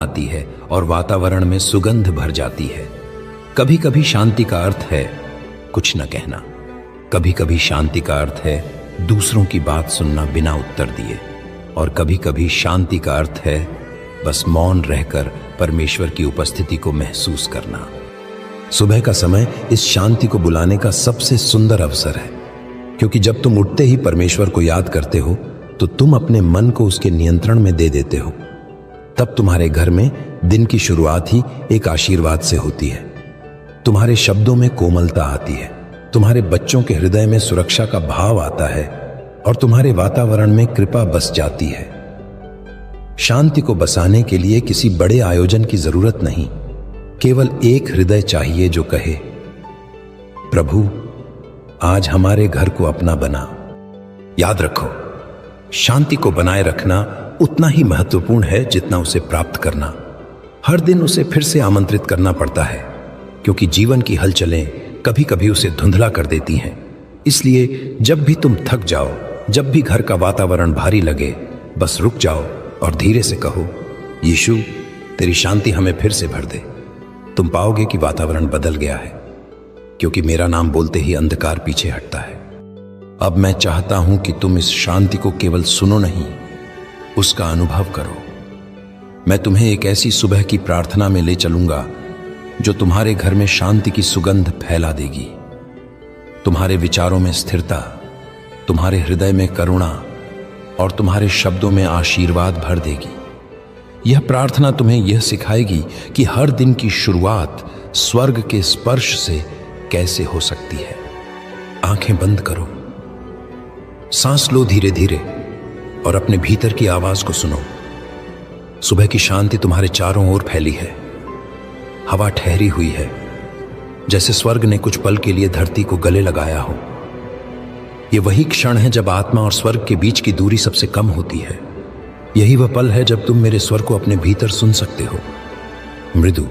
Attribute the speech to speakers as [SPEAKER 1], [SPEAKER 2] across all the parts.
[SPEAKER 1] आती है और वातावरण में सुगंध भर जाती है। कभी कभी शांति का अर्थ है कुछ न कहना। कभी कभी शांति का अर्थ है दूसरों की बात सुनना बिना उत्तर दिए। और कभी कभी शांति का अर्थ है बस मौन रहकर परमेश्वर की उपस्थिति को महसूस करना। सुबह का समय इस शांति को बुलाने का सबसे सुंदर अवसर है, क्योंकि जब तुम उठते ही परमेश्वर को याद करते हो तो तुम अपने मन को उसके नियंत्रण में दे देते हो। तब तुम्हारे घर में दिन की शुरुआत ही एक आशीर्वाद से होती है। तुम्हारे शब्दों में कोमलता आती है, तुम्हारे बच्चों के हृदय में सुरक्षा का भाव आता है और तुम्हारे वातावरण में कृपा बस जाती है। शांति को बसाने के लिए किसी बड़े आयोजन की जरूरत नहीं, केवल एक हृदय चाहिए जो कहे, प्रभु आज हमारे घर को अपना बना। याद रखो, शांति को बनाए रखना उतना ही महत्वपूर्ण है जितना उसे प्राप्त करना। हर दिन उसे फिर से आमंत्रित करना पड़ता है, क्योंकि जीवन की हलचलें कभी कभी उसे धुंधला कर देती हैं। इसलिए जब भी तुम थक जाओ, जब भी घर का वातावरण भारी लगे, बस रुक जाओ और धीरे से कहो, यीशु तेरी शांति हमें फिर से भर दे। तुम पाओगे कि वातावरण बदल गया है, क्योंकि मेरा नाम बोलते ही अंधकार पीछे हटता है। अब मैं चाहता हूं कि तुम इस शांति को केवल सुनो नहीं, उसका अनुभव करो। मैं तुम्हें एक ऐसी सुबह की प्रार्थना में ले चलूंगा जो तुम्हारे घर में शांति की सुगंध फैला देगी। तुम्हारे विचारों में स्थिरता, तुम्हारे हृदय में करुणा और तुम्हारे शब्दों में आशीर्वाद भर देगी। यह प्रार्थना तुम्हें यह सिखाएगी कि हर दिन की शुरुआत स्वर्ग के स्पर्श से कैसे हो सकती है। आंखें बंद करो, सांस लो धीरे धीरे और अपने भीतर की आवाज को सुनो। सुबह की शांति तुम्हारे चारों ओर फैली है। हवा ठहरी हुई है, जैसे स्वर्ग ने कुछ पल के लिए धरती को गले लगाया हो। यह वही क्षण है जब आत्मा और स्वर्ग के बीच की दूरी सबसे कम होती है। यही वह पल है जब तुम मेरे स्वर को अपने भीतर सुन सकते हो, मृदु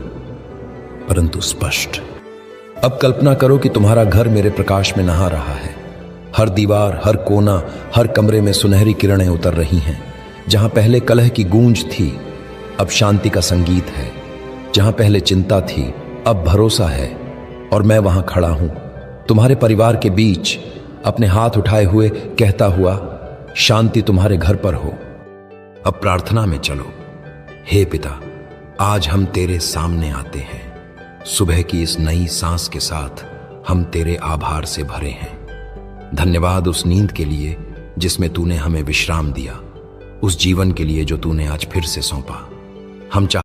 [SPEAKER 1] परंतु स्पष्ट। अब कल्पना करो कि तुम्हारा घर मेरे प्रकाश में नहा रहा है। हर दीवार, हर कोना, हर कमरे में सुनहरी किरणें उतर रही हैं। जहां पहले कलह की गूंज थी, अब शांति का संगीत है। जहां पहले चिंता थी, अब भरोसा है। और मैं वहां खड़ा हूं, तुम्हारे परिवार के बीच, अपने हाथ उठाए हुए, कहता हुआ, शांति तुम्हारे घर पर हो। अब प्रार्थना में चलो। हे पिता, आज हम तेरे सामने आते हैं। सुबह की इस नई सांस के साथ हम तेरे आभार से भरे हैं। धन्यवाद उस नींद के लिए जिसमें तूने हमें विश्राम दिया, उस जीवन के लिए जो तूने आज फिर से सौंपा। हम